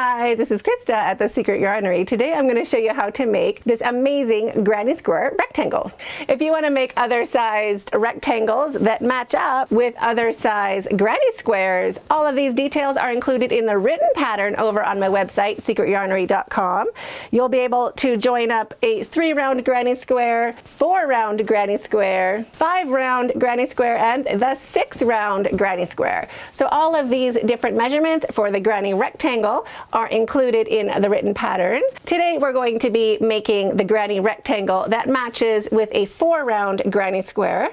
Hi, this is Krista at The Secret Yarnery. Today I'm going to show you how to make this amazing granny square rectangle. If you want to make other sized rectangles that match up with other size granny squares, all of these details are included in the written pattern over on my website, secretyarnery.com. You'll be able to join up a 3-round granny square, 4-round granny square, 5-round granny square, and the 6-round granny square. So all of these different measurements for the granny rectangle are included in the written pattern. Today we're going to be making the granny rectangle that matches with a 4-round granny square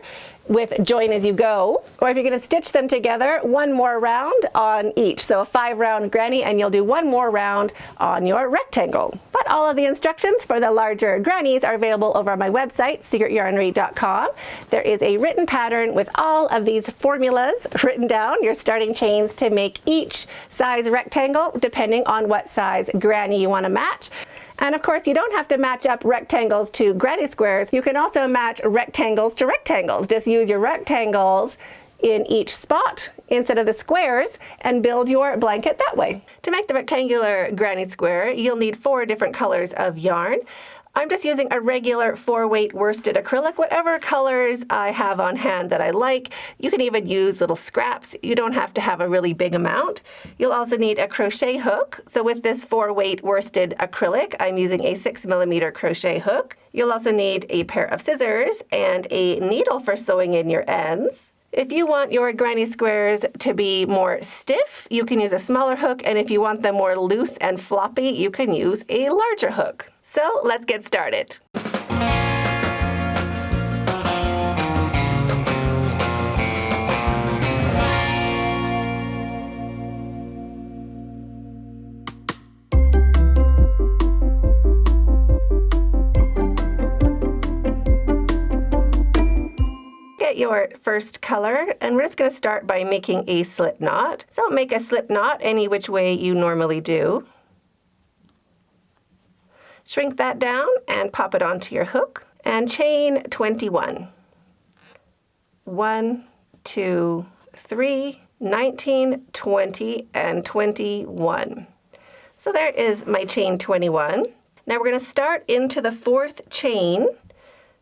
with join as you go, or if you're going to stitch them together, one more round on each. So a 5-round granny, and you'll do one more round on your rectangle. But all of the instructions for the larger grannies are available over on my website, secretyarnery.com. There is a written pattern with all of these formulas written down, your starting chains to make each size rectangle depending on what size granny you want to match. And of course, you don't have to match up rectangles to granny squares. You can also match rectangles to rectangles. Just use your rectangles in each spot instead of the squares and build your blanket that way. To make the rectangular granny square, you'll need 4 different colors of yarn. I'm just using a regular 4-weight worsted acrylic, whatever colors I have on hand that I like. You can even use little scraps. You don't have to have a really big amount. You'll also need a crochet hook. So with this 4-weight worsted acrylic, I'm using a 6mm crochet hook. You'll also need a pair of scissors and a needle for sewing in your ends. If you want your granny squares to be more stiff, you can use a smaller hook, and if you want them more loose and floppy, you can use a larger hook. So let's get started. Your first color, and we're just going to start by making a slip knot. So make a slip knot any which way you normally do. Shrink that down and pop it onto your hook and chain 21. 1, 2, 3, 19, 20, and 21. So there is my chain 21. Now we're going to start into the 4th chain.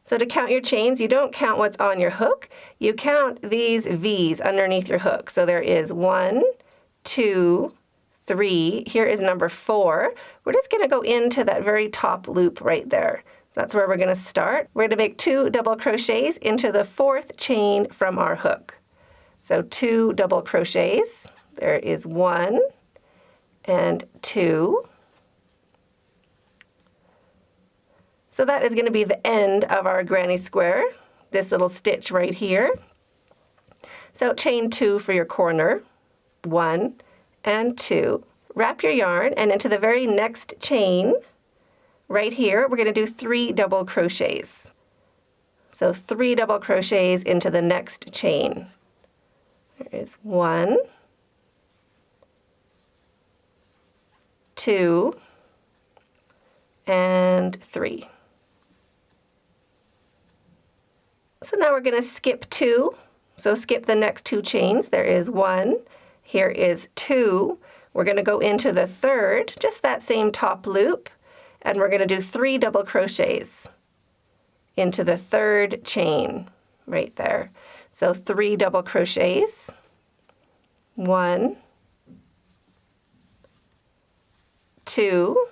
So to count your chains, you don't count what's on your hook, you count these V's underneath your hook. So there is 1, 2, 3, here is number 4. We're just going to go into that very top loop right there. That's where we're going to start. We're going to make 2 double crochets into the 4th chain from our hook. So 2 double crochets, there is 1 and 2. So that is going to be the end of our granny square, this little stitch right here. So chain 2 for your corner, 1 and 2. Wrap your yarn, and into the very next chain, right here, we're going to do 3 double crochets. So 3 double crochets into the next chain. There is 1, 2, and 3. So now we're going to skip 2. So skip the next 2 chains. There is 1. Here is 2. We're going to go into the 3rd, just that same top loop, and we're going to do 3 double crochets into the 3rd chain right there. So 3 double crochets. 1, 2,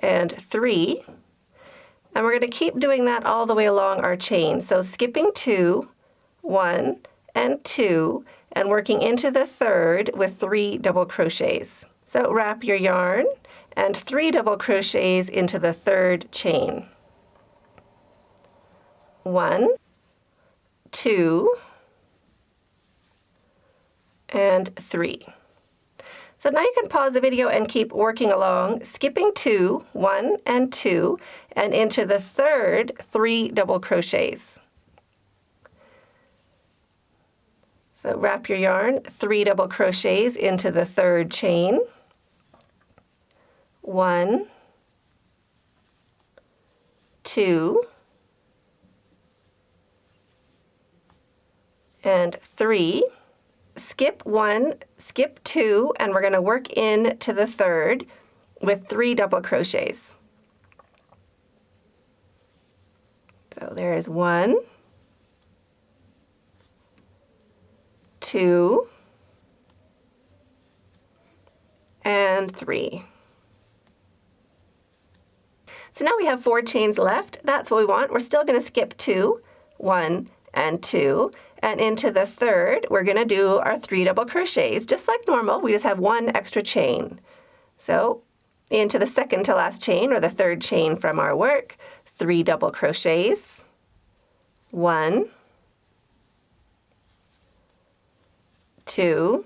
and 3. And we're going to keep doing that all the way along our chain. So skipping 2, 1, and 2, and working into the 3rd with 3 double crochets. So wrap your yarn and 3 double crochets into the 3rd chain. 1, 2, and 3. So now you can pause the video and keep working along, skipping 2, 1 and 2, and into the 3rd, 3 double crochets. So wrap your yarn, 3 double crochets into the 3rd chain. 1, 2, and 3. skip 1, skip 2, and we're going to work into the third with 3 double crochets. So there is 1, 2, and 3. So now we have 4 chains left. That's what we want. We're still going to skip 2, 1, and 2. And into the third, we're going to do our 3 double crochets. Just like normal, we just have 1 extra chain. So into the second to last chain, or the third chain from our work, 3 double crochets, 1, 2,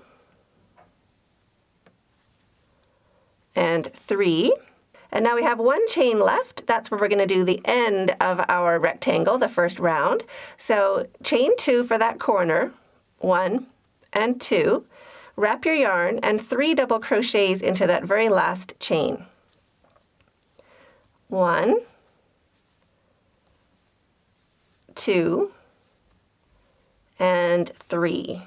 and 3. And now we have 1 chain left. That's where we're going to do the end of our rectangle, the first round. So chain 2 for that corner, 1 and 2. Wrap your yarn and 3 double crochets into that very last chain. 1, 2, and 3.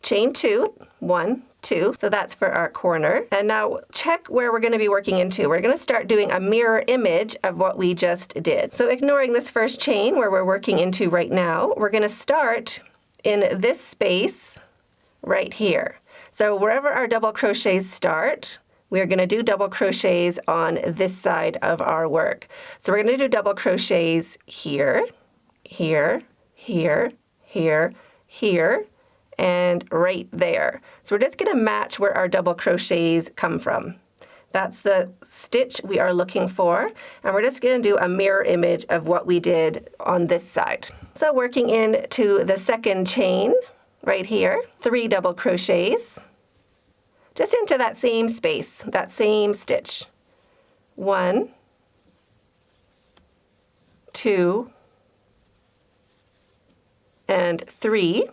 Chain 2, 1, 2, so that's for our corner. And now check where we're going to be working into. We're going to start doing a mirror image of what we just did. So ignoring this first chain where we're working into right now, we're going to start in this space right here. So wherever our double crochets start, we're going to do double crochets on this side of our work. So we're going to do double crochets here, here, here, here, here, and right there. So we're just going to match where our double crochets come from. That's the stitch we are looking for, and we're just going to do a mirror image of what we did on this side. So working into the second chain right here, 3 double crochets, just into that same space, that same stitch. 1, 2, and 3.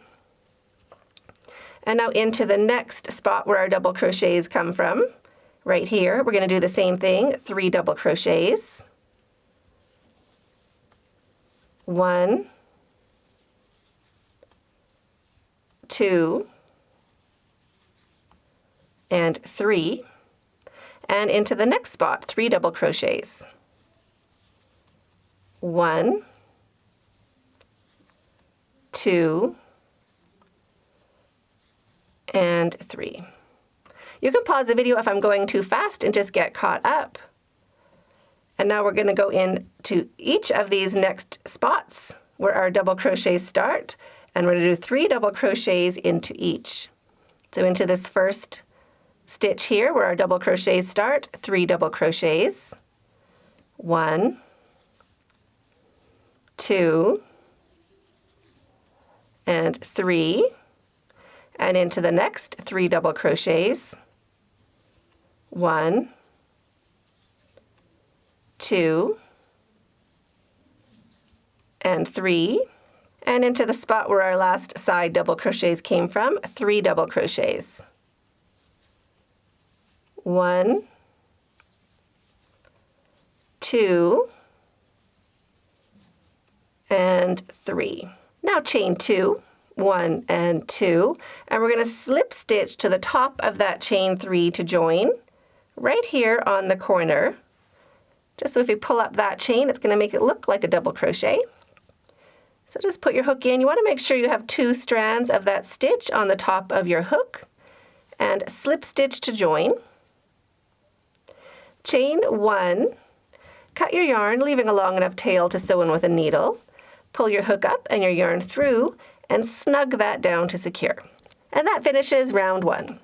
And now into the next spot where our double crochets come from, right here, we're going to do the same thing, 3 double crochets. 1, 2, and 3. And into the next spot, 3 double crochets. 1, 2, and 3. You can pause the video if I'm going too fast and just get caught up. And now we're going to go into each of these next spots where our double crochets start, and we're going to do 3 double crochets into each. So into this first stitch here where our double crochets start, 3 double crochets. 1, 2, and 3. And into the next 3 double crochets. 1, 2, and 3. And into the spot where our last side double crochets came from, 3 double crochets. 1, 2, and 3. Now chain 2. 1 and 2, and we're going to slip stitch to the top of that chain 3 to join right here on the corner. Just so if you pull up that chain, it's going to make it look like a double crochet. So just put your hook in. You want to make sure you have 2 strands of that stitch on the top of your hook, and slip stitch to join. Chain 1, cut your yarn, leaving a long enough tail to sew in with a needle. Pull your hook up and your yarn through, and snug that down to secure. And that finishes round 1.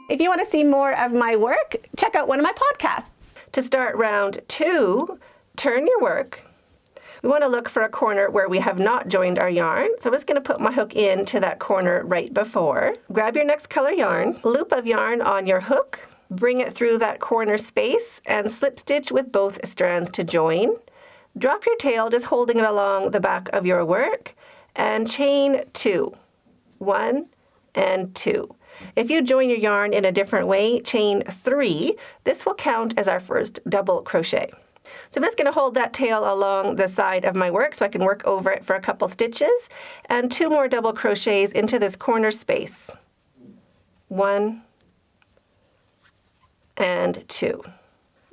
If you want to see more of my work, check out one of my podcasts. To start round 2, turn your work. We want to look for a corner where we have not joined our yarn. So I'm just going to put my hook into that corner right before. Grab your next color yarn, loop of yarn on your hook, bring it through that corner space, and slip stitch with both strands to join. Drop your tail, just holding it along the back of your work, and chain 2. 1 and 2. If you join your yarn in a different way, chain 3, this will count as our first double crochet. So I'm just going to hold that tail along the side of my work so I can work over it for a couple stitches, and 2 more double crochets into this corner space. 1 and 2.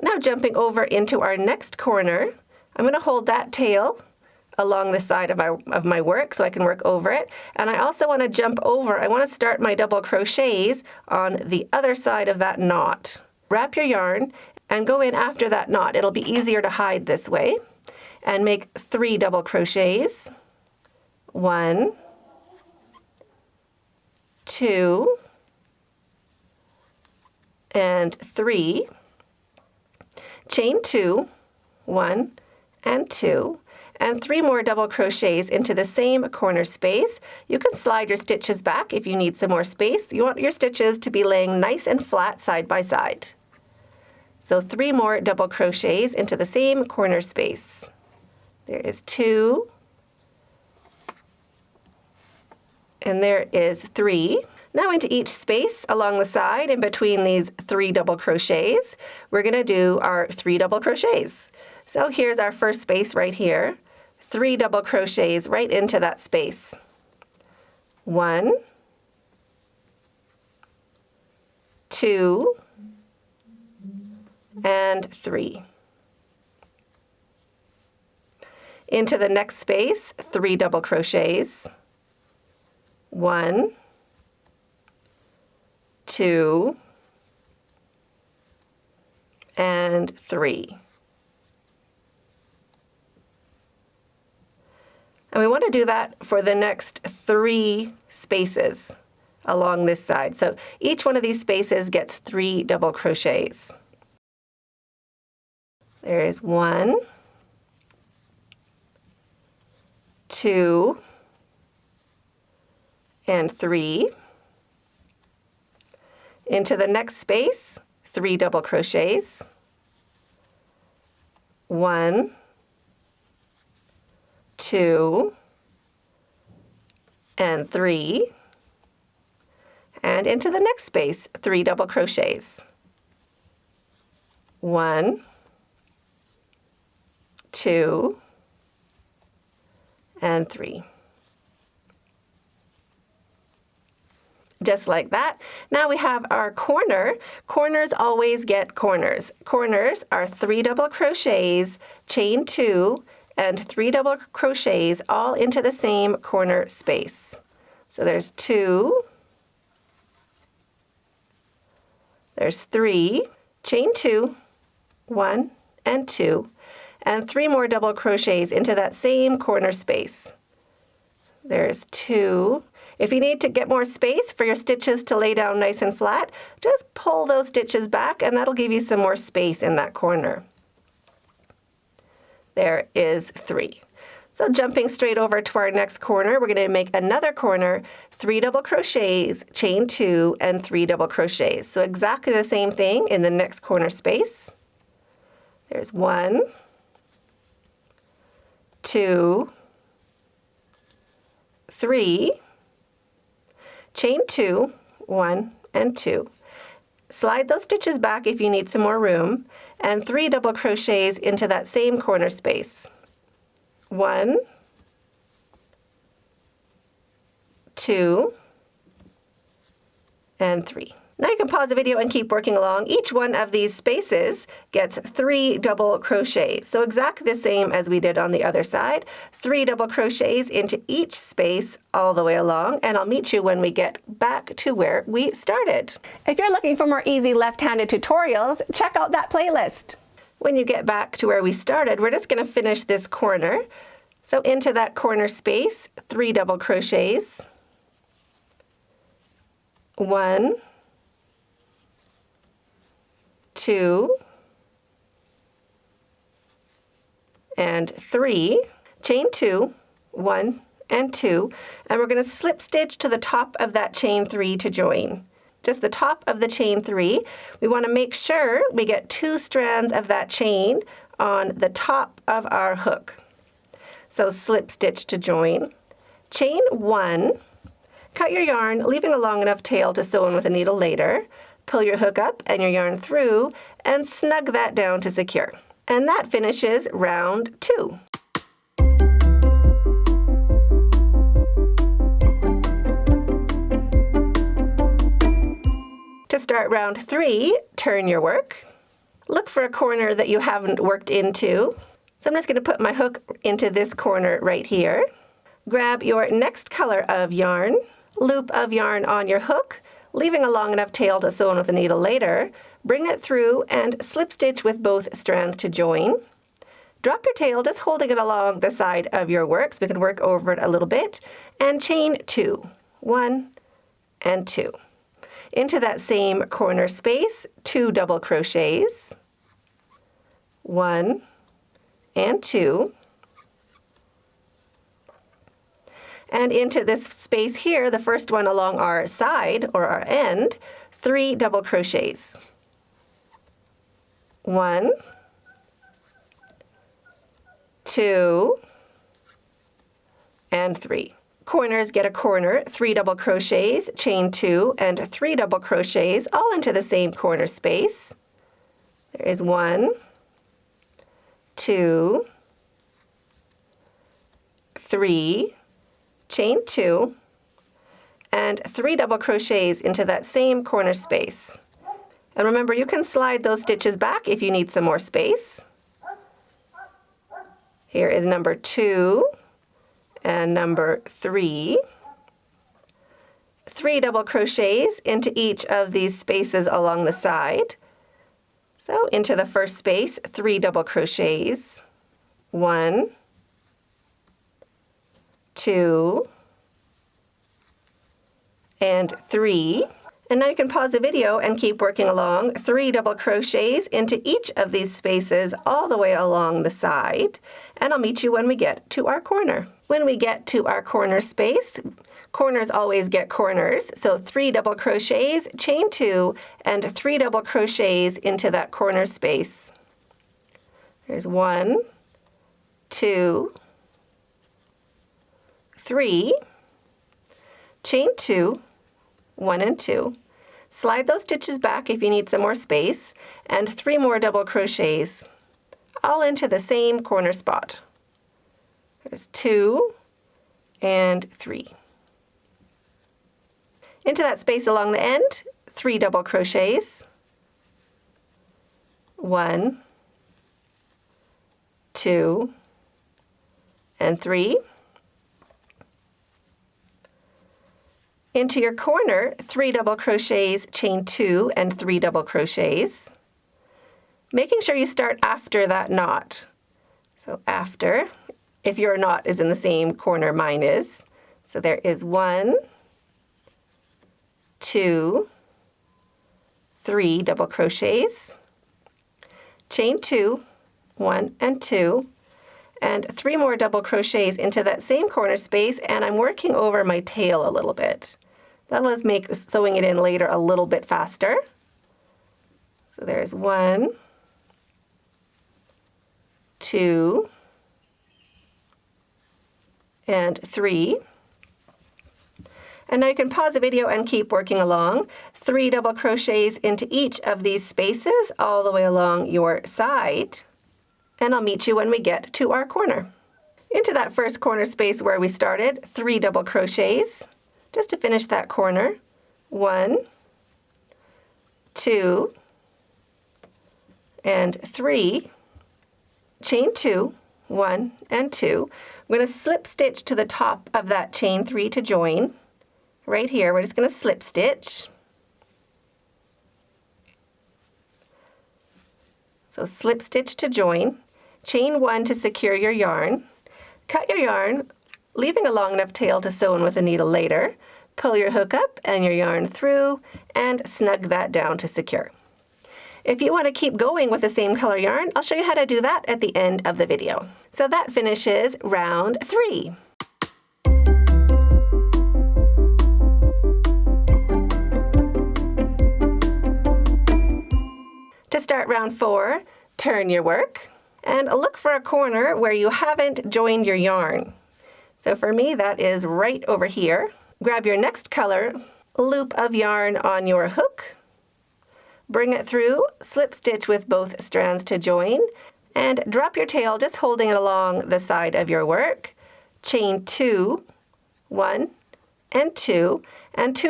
Now jumping over into our next corner, I'm going to hold that tail along the side of my work so I can work over it. And I also want to jump over, I want to start my double crochets on the other side of that knot. Wrap your yarn and go in after that knot. It'll be easier to hide this way. And make 3 double crochets. 1, 2, and 3. Chain 2, 1 and 2, and 3 more double crochets into the same corner space. You can slide your stitches back if you need some more space. You want your stitches to be laying nice and flat side by side. So 3 more double crochets into the same corner space. There is 2, and there is 3. Now into each space along the side in between these 3 double crochets, we're going to do our 3 double crochets. So here's our first space right here. 3 double crochets right into that space. 1, 2, and 3. Into the next space, 3 double crochets. 1, 2, and 3. And we want to do that for the next 3 spaces along this side. So each one of these spaces gets 3 double crochets. There is 1, 2, and 3. Into the next space, 3 double crochets. 1, 2, and 3. And into the next space, 3 double crochets. 1, 2, and 3. Just like that. Now we have our corner. Corners always get corners. Corners are 3 double crochets, chain 2, and 3 double crochets all into the same corner space. So there's 2, there's 3, chain 2, 1 and 2, and 3 more double crochets into that same corner space. There's 2. If you need to get more space for your stitches to lay down nice and flat, just pull those stitches back and that'll give you some more space in that corner. There is 3. So jumping straight over to our next corner, we're going to make another corner, 3 double crochets, chain 2, and 3 double crochets. So exactly the same thing in the next corner space. There's 1, 2, 3, chain 2, 1 and 2. Slide those stitches back if you need some more room, and 3 double crochets into that same corner space. 1, 2, and 3. Now you can pause the video and keep working along. Each one of these spaces gets 3 double crochets. So exactly the same as we did on the other side. 3 double crochets into each space all the way along, and I'll meet you when we get back to where we started. If you're looking for more easy left-handed tutorials, check out that playlist. When you get back to where we started, we're just going to finish this corner. So into that corner space, 3 double crochets. 1, 2, and 3, chain 2, 1 and 2, and we're going to slip stitch to the top of that chain 3 to join. Just the top of the chain 3. We want to make sure we get 2 strands of that chain on the top of our hook. So slip stitch to join, chain 1, Cut your yarn, leaving a long enough tail to sew in with a needle later. Pull your hook up and your yarn through and snug that down to secure. And that finishes round 2. To start round 3, turn your work. Look for a corner that you haven't worked into. So I'm just going to put my hook into this corner right here. Grab your next color of yarn, loop of yarn on your hook, leaving a long enough tail to sew in with a needle later. Bring it through and slip stitch with both strands to join. Drop your tail, just holding it along the side of your work so we can work over it a little bit, and chain 2. 1 and 2. Into that same corner space, 2 double crochets. 1 and 2. And into this space here, the first one along our side or our end, 3 double crochets. 1, 2, and 3. Corners get a corner, 3 double crochets, chain 2, and 3 double crochets, all into the same corner space. There is 1, 2, 3, chain 2, and 3 double crochets into that same corner space. And remember, you can slide those stitches back if you need some more space. Here is number 2 and number 3. 3 double crochets into each of these spaces along the side. So into the first space, 3 double crochets. 1, 2, and 3. And now you can pause the video and keep working along. 3 double crochets into each of these spaces all the way along the side. And I'll meet you when we get to our corner. When we get to our corner space, corners always get corners. So 3 double crochets, chain 2, and 3 double crochets into that corner space. There's 1, 2, 3, chain 2, 1 and 2. Slide those stitches back if you need some more space, and 3 more double crochets, all into the same corner spot. There's 2 and 3. Into that space along the end, 3 double crochets. 1, 2, and 3. Into your corner, 3 double crochets, chain 2, and 3 double crochets. Making sure you start after that knot. So after, if your knot is in the same corner mine is. So there is 1, 2, 3 double crochets, chain 2, 1 and 2, and 3 more double crochets into that same corner space, and I'm working over my tail a little bit. That'll just make sewing it in later a little bit faster. So there's 1, 2, and 3. And now you can pause the video and keep working along. 3 double crochets into each of these spaces all the way along your side. And I'll meet you when we get to our corner. Into that first corner space where we started, 3 double crochets, just to finish that corner. 1, 2, and 3. Chain 2, 1 and 2. I'm going to slip stitch to the top of that chain 3 to join. Right here, we're just going to slip stitch. So slip stitch to join. Chain 1 to secure your yarn. Cut your yarn, leaving a long enough tail to sew in with a needle later. Pull your hook up and your yarn through and snug that down to secure. If you want to keep going with the same color yarn, I'll show you how to do that at the end of the video. So that finishes round 3. To start round 4, turn your work and look for a corner where you haven't joined your yarn. So for me, that is right over here. Grab your next color, loop of yarn on your hook, bring it through, slip stitch with both strands to join, and drop your tail just holding it along the side of your work. Chain 2, 1 and 2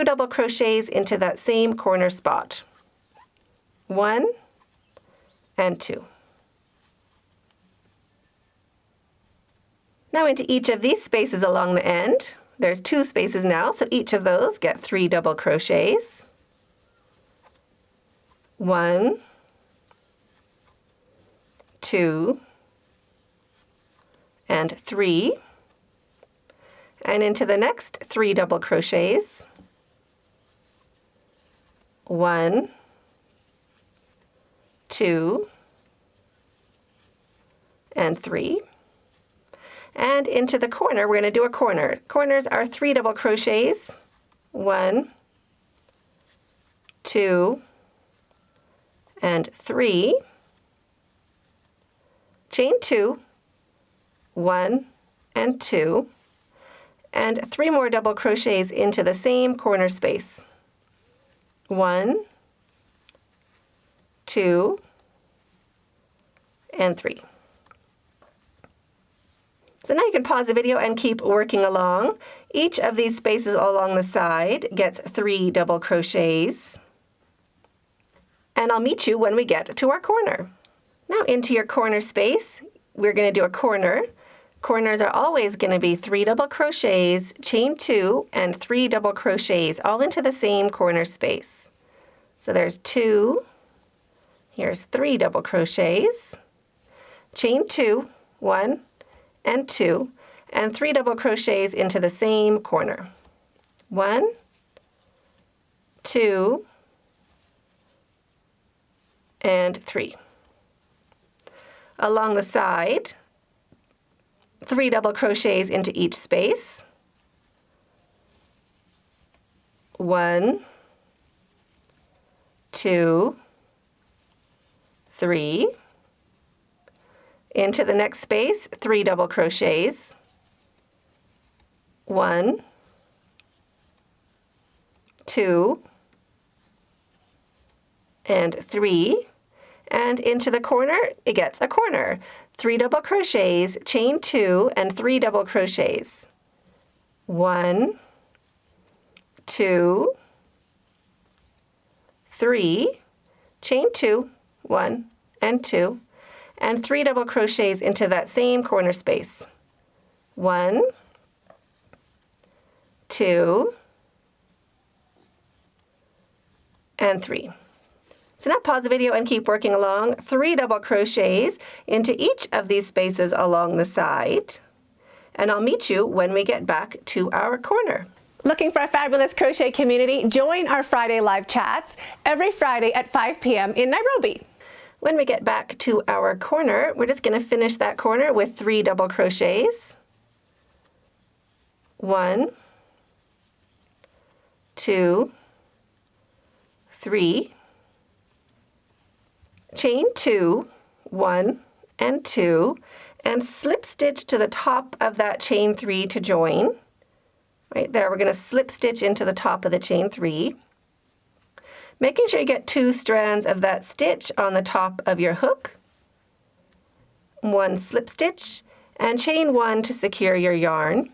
double crochets into that same corner spot. 1 and 2. Now into each of these spaces along the end. There's 2 spaces now, so each of those get 3 double crochets. 1, 2, and 3. And into the next 3 double crochets. 1, 2, and 3. And into the corner, we're going to do a corner. Corners are 3 double crochets. 1, 2, and 3. Chain 2, 1 and 2, and 3 more double crochets into the same corner space. 1, 2, and 3. So now you can pause the video and keep working along. Each of these spaces along the side gets 3 double crochets. And I'll meet you when we get to our corner. Now into your corner space, we're going to do a corner. Corners are always going to be 3 double crochets, chain 2, and 3 double crochets, all into the same corner space. So there's 2, here's 3 double crochets, chain 2, 1, and 2, and 3 double crochets into the same corner. 1, 2, and 3. Along the side, 3 double crochets into each space. 1, 2, 3. Into the next space, 3 double crochets. 1, 2, and 3. And into the corner, it gets a corner. 3 double crochets, chain 2, and 3 double crochets. 1, 2, 3, chain 2, 1, and 2, and 3 double crochets into that same corner space. 1, 2, and 3. So now pause the video and keep working along. 3 double crochets into each of these spaces along the side. And I'll meet you when we get back to our corner. Looking for a fabulous crochet community? Join our Friday live chats every Friday at 5 p.m. in Nairobi. When we get back to our corner, we're just going to finish that corner with 3 double crochets. 1, 2, 3. Chain 2, 1 and 2, and slip stitch to the top of that chain 3 to join. Right there, we're going to slip stitch into the top of the chain 3. Making sure you get 2 strands of that stitch on the top of your hook. 1 slip stitch, and chain 1 to secure your yarn.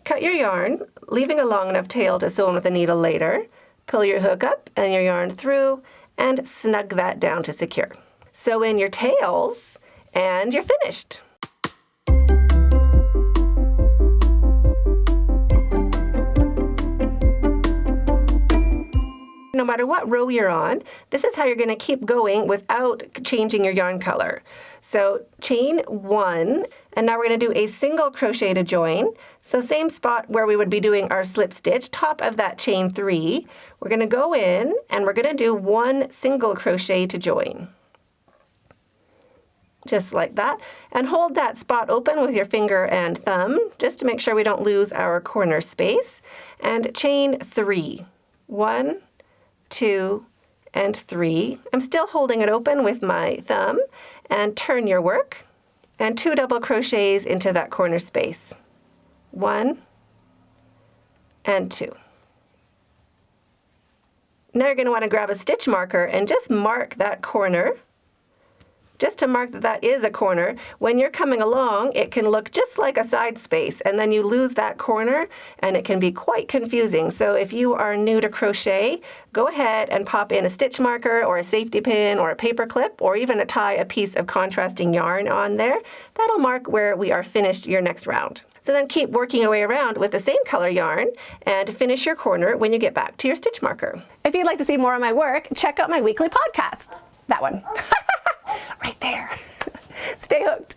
Cut your yarn, leaving a long enough tail to sew in with a needle later. Pull your hook up and your yarn through, and snug that down to secure. Sew in your tails, and you're finished. No matter what row you're on, this is how you're going to keep going without changing your yarn color. So chain 1, and now we're going to do a single crochet to join. So same spot where we would be doing our slip stitch, top of that chain 3. We're going to go in and we're going to do 1 single crochet to join. Just like that. And hold that spot open with your finger and thumb, just to make sure we don't lose our corner space. And chain 3. 1, 2, and 3. I'm still holding it open with my thumb, and turn your work, and 2 double crochets into that corner space. 1 and 2. Now you're going to want to grab a stitch marker and just mark that corner, just to mark that that is a corner. When you're coming along, it can look just like a side space, and then you lose that corner, and it can be quite confusing. So if you are new to crochet, go ahead and pop in a stitch marker or a safety pin or a paper clip, or even tie a piece of contrasting yarn on there. That'll mark where we are finished your next round. So then keep working your way around with the same color yarn and finish your corner when you get back to your stitch marker. If you'd like to see more of my work, check out my weekly podcast. That one. Right there. Stay hooked.